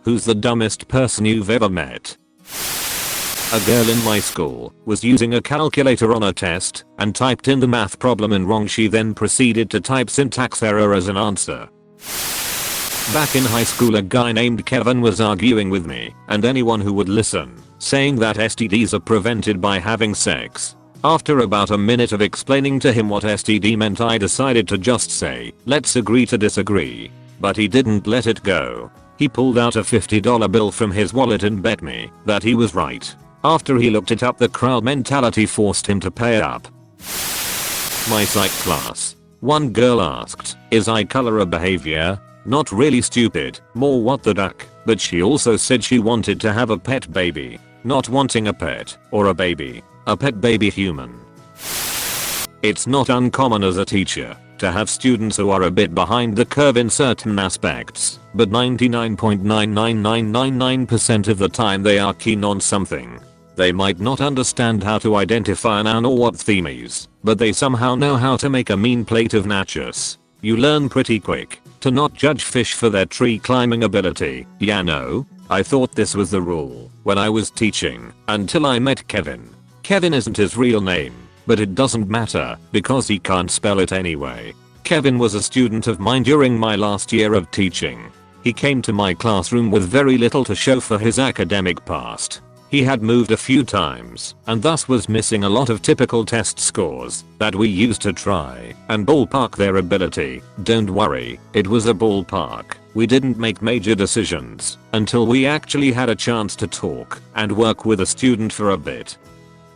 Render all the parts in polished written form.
Who's the dumbest person you've ever met? A girl in my school was using a calculator on a test and typed in the math problem in wrong. She then proceeded to type syntax error as an answer. Back in high school, a guy named Kevin was arguing with me and anyone who would listen, saying that STDs are prevented by having sex. After about a minute of explaining to him what STD meant, I decided to just say, let's agree to disagree. But he didn't let it go. He pulled out a $50 bill from his wallet and bet me that he was right. After he looked it up, the crowd mentality forced him to pay up. My psych class. One girl asked, is eye color a behavior? Not really stupid, more what the duck, but she also said she wanted to have a pet baby. Not wanting a pet, or a baby. A pet baby human. It's not uncommon as a teacher to have students who are a bit behind the curve in certain aspects, but 99.99999% of the time they are keen on something. They might not understand how to identify a noun or what theme is, but they somehow know how to make a mean plate of nachos. You learn pretty quick to not judge fish for their tree climbing ability. Yeah, no, I thought this was the rule when I was teaching until I met Kevin. Kevin isn't his real name, but it doesn't matter because he can't spell it anyway. Kevin was a student of mine during my last year of teaching. He came to my classroom with very little to show for his academic past. He had moved a few times and thus was missing a lot of typical test scores that we used to try and ballpark their ability. Don't worry, it was a ballpark. We didn't make major decisions until we actually had a chance to talk and work with a student for a bit.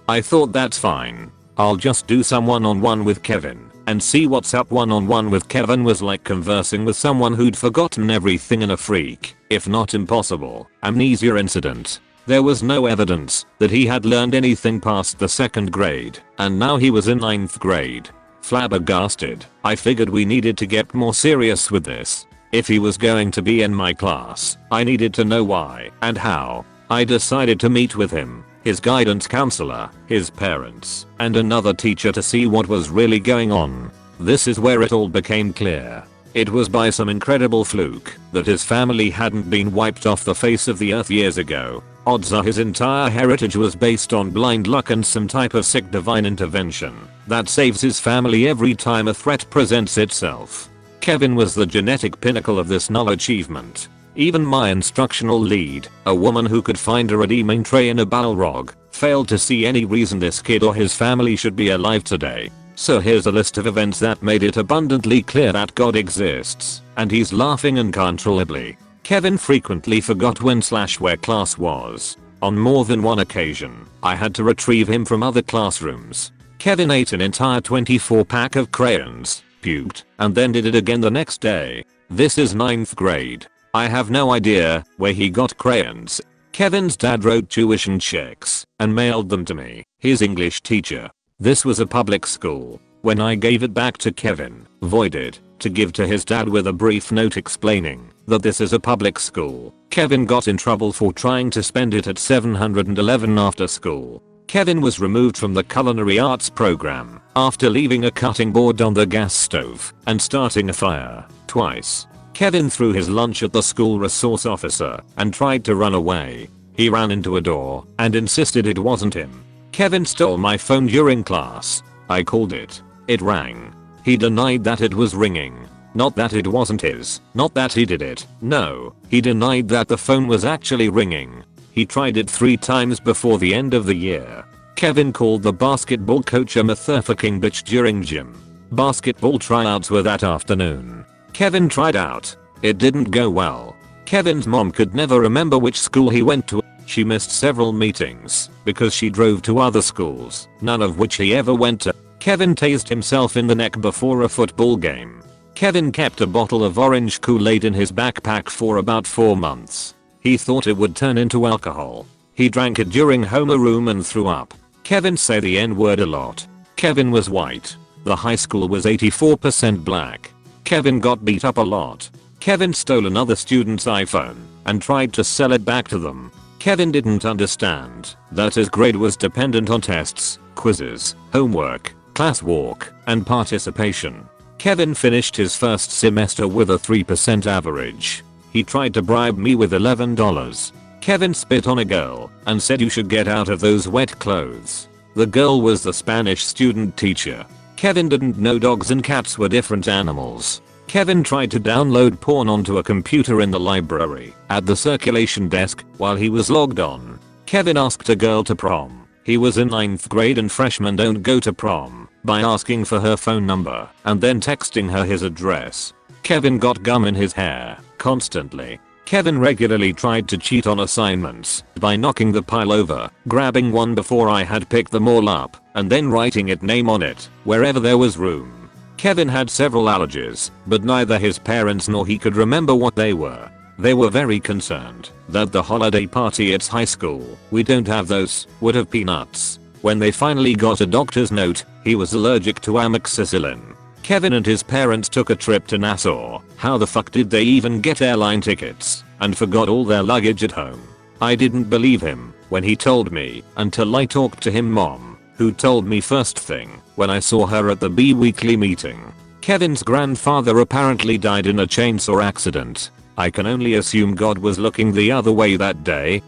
I thought that's fine. I'll just do some one-on-one with Kevin and see what's up. One-on-one with Kevin was like conversing with someone who'd forgotten everything in a freak, if not impossible, amnesia incident. There was no evidence that he had learned anything past the 2nd grade, and now he was in 9th grade. Flabbergasted, I figured we needed to get more serious with this. If he was going to be in my class, I needed to know why and how. I decided to meet with him, his guidance counselor, his parents, and another teacher to see what was really going on. This is where it all became clear. It was by some incredible fluke that his family hadn't been wiped off the face of the earth years ago. Odds are his entire heritage was based on blind luck and some type of sick divine intervention that saves his family every time a threat presents itself. Kevin was the genetic pinnacle of this null achievement. Even my instructional lead, a woman who could find a redeeming tray in a Balrog, failed to see any reason this kid or his family should be alive today. So here's a list of events that made it abundantly clear that God exists, and he's laughing uncontrollably. Kevin frequently forgot when/where class was. On more than one occasion, I had to retrieve him from other classrooms. Kevin ate an entire 24-pack of crayons, puked, and then did it again the next day. This is 9th grade. I have no idea where he got crayons. Kevin's dad wrote tuition checks and mailed them to me, his English teacher. This was a public school. When I gave it back to Kevin, voided, to give to his dad with a brief note explaining that this is a public school, Kevin got in trouble for trying to spend it at 711 after school. Kevin was removed from the culinary arts program after leaving a cutting board on the gas stove and starting a fire twice. Kevin threw his lunch at the school resource officer and tried to run away. He ran into a door and insisted it wasn't him. Kevin stole my phone during class. I called it. It rang. He denied that it was ringing. Not that it wasn't his. Not that he did it. No, he denied that the phone was actually ringing. He tried it 3 times before the end of the year. Kevin called the basketball coach a motherfucking bitch during gym. Basketball tryouts were that afternoon. Kevin tried out. It didn't go well. Kevin's mom could never remember which school he went to. She missed several meetings because she drove to other schools, none of which he ever went to. Kevin tased himself in the neck before a football game. Kevin kept a bottle of orange Kool-Aid in his backpack for about 4 months. He thought it would turn into alcohol. He drank it during homeroom and threw up. Kevin said the N-word a lot. Kevin was white. The high school was 84% black. Kevin got beat up a lot. Kevin stole another student's iPhone and tried to sell it back to them. Kevin didn't understand that his grade was dependent on tests, quizzes, homework, class walk, and participation. Kevin finished his first semester with a 3% average. He tried to bribe me with $11. Kevin spit on a girl and said you should get out of those wet clothes. The girl was the Spanish student teacher. Kevin didn't know dogs and cats were different animals. Kevin tried to download porn onto a computer in the library at the circulation desk while he was logged on. Kevin asked a girl to prom. He was in 9th grade and freshmen don't go to prom by asking for her phone number and then texting her his address. Kevin got gum in his hair constantly. Kevin regularly tried to cheat on assignments by knocking the pile over, grabbing one before I had picked them all up, and then writing its name on it wherever there was room. Kevin had several allergies, but neither his parents nor he could remember what they were. They were very concerned that the holiday party at high school, we don't have those, would have peanuts. When they finally got a doctor's note, he was allergic to amoxicillin. Kevin and his parents took a trip to Nassau. How the fuck did they even get airline tickets and forgot all their luggage at home? I didn't believe him when he told me until I talked to him mom, who told me first thing when I saw her at the B weekly meeting. Kevin's grandfather apparently died in a chainsaw accident. I can only assume God was looking the other way that day.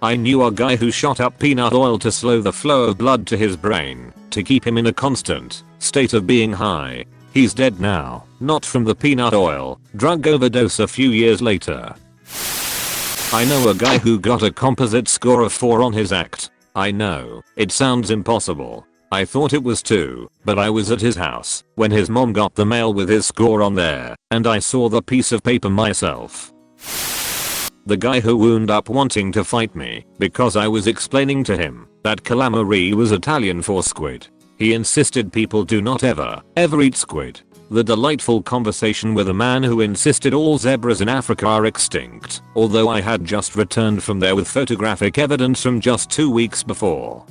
I knew a guy who shot up peanut oil to slow the flow of blood to his brain, to keep him in a constant state of being high. He's dead now, not from the peanut oil, drug overdose a few years later. I know a guy who got a composite score of 4 on his act. I know, it sounds impossible. I thought it was 2, but I was at his house when his mom got the mail with his score on there, and I saw the piece of paper myself. The guy who wound up wanting to fight me because I was explaining to him that calamari was Italian for squid. He insisted people do not ever eat squid. The delightful conversation with a man who insisted all zebras in Africa are extinct, although I had just returned from there with photographic evidence from just 2 weeks before.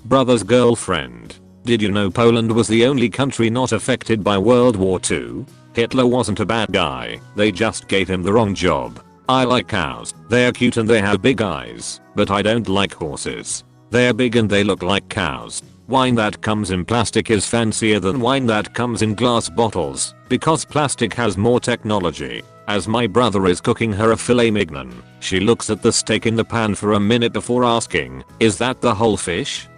Brother's girlfriend. Did you know Poland was the only country not affected by World War II? Hitler wasn't a bad guy, they just gave him the wrong job. I like cows, they are cute and they have big eyes, but I don't like horses. They are big and they look like cows. Wine that comes in plastic is fancier than wine that comes in glass bottles, because plastic has more technology. As my brother is cooking her a filet mignon, she looks at the steak in the pan for a minute before asking, "Is that the whole fish?"